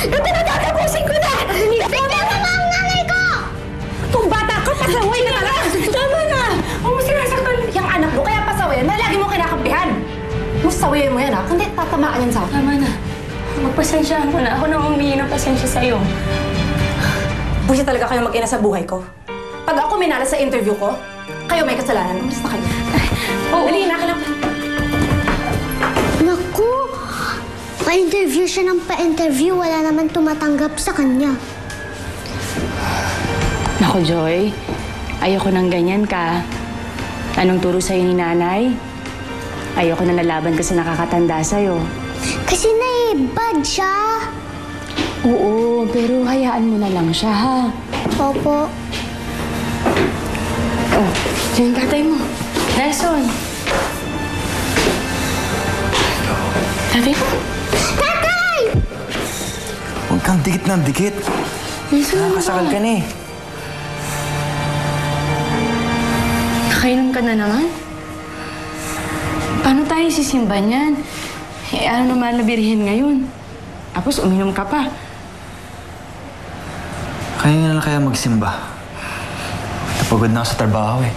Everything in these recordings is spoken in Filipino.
Ito na, tatapusin ko na! Bigyan mo ang nanay ko! Kung bata ka, pasaway na talaga! Tama na! Huwag mo sinasaktan yung anak mo, kaya pasaway yan. Lagi mo kinakampihan. Musawayin mo yan, ha? Kundi tatamaan yan sa akin. Tama na. Magpasensyahan ko na. Ako na humingi ng pasensya sa'yo. Busi talaga kayo mag-ina sa buhay ko. Pag ako minala sa interview ko, kayo may kasalanan. Umalis na kayo. Oo. Dali, nakalap. Naku! Pa-interview siya ng pa-interview. Wala naman tumatanggap sa kanya. Naku, Joy. Ayoko nang ganyan ka. Anong turo sa'yo ni nanay? Ayoko na nalaban ka sa nakakatanda sa'yo. Kasi bad siya. Oo, pero hayaan mo na lang siya, ha? Opo. Oh, siya yung tatay mo. Nelson. Tatay mo? Tatay! Huwag kang dikit ng dikit. Nelson, Nakakasakal ka na eh. Nakainom ka na naman? Paano tayo sisimba niyan? Eh, ano naman nabirihin ngayon? Tapos uminom ka pa. Kaya nga lang kaya magsimba. Napagod na ako sa trabaho eh.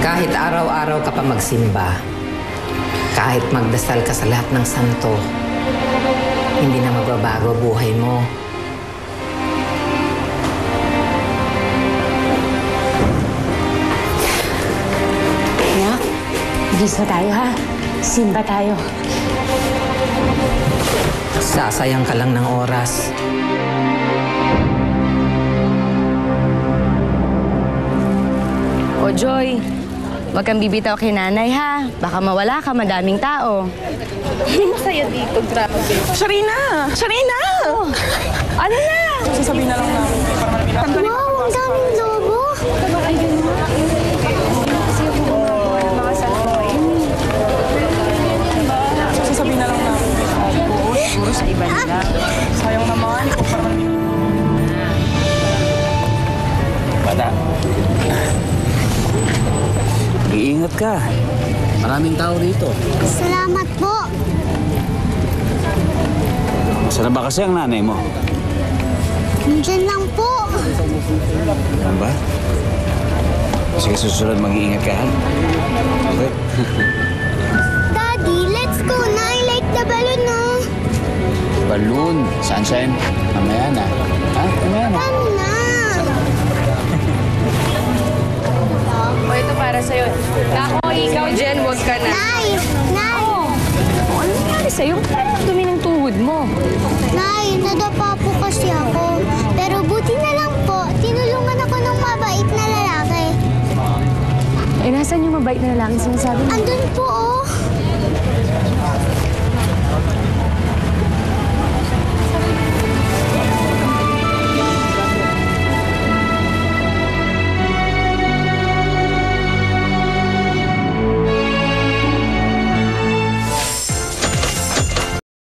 Kahit araw-araw ka pa magsimba, kahit magdasal ka sa lahat ng santo, hindi na magbabago buhay mo. Anak, gisa tayo ha. Simba tayo. Sasayang ka lang ng oras. O Joy, wag kang bibitaw kay nanay ha. Baka mawala ka, madaming tao. Masaya dito, grabe. Sharina! Sharina! Oh, ano na? Sasabihin na lang namin. Wow, ang daming lobo. Sasabihin na lang namin. Puro sa iba nila. Sayang naman. Bata. Iingat ka. Maraming tao dito. Salamat po. Masarap ba kasi ang nanay mo? Diyan lang po. Ano ba? Sige, susunod mag-iingat ka, ha? Okay? Daddy, let's go na. I like the balloon, no? Balloon. Sunshine. Mamaya na. Ha? Mamaya na. Kami na. O, ito para sa'yo. Ako, ikaw, Jen, wag ka na. Nay! Nay! Ano nangyari sa'yo? Parang dumi ng tuhod mo. Nay, nadapa po kasi ako. Pero buti na lang po, tinulungan ako ng mabait na lalaki. Eh, nasan yung mabait na lalaking sinasabi mo? Andun po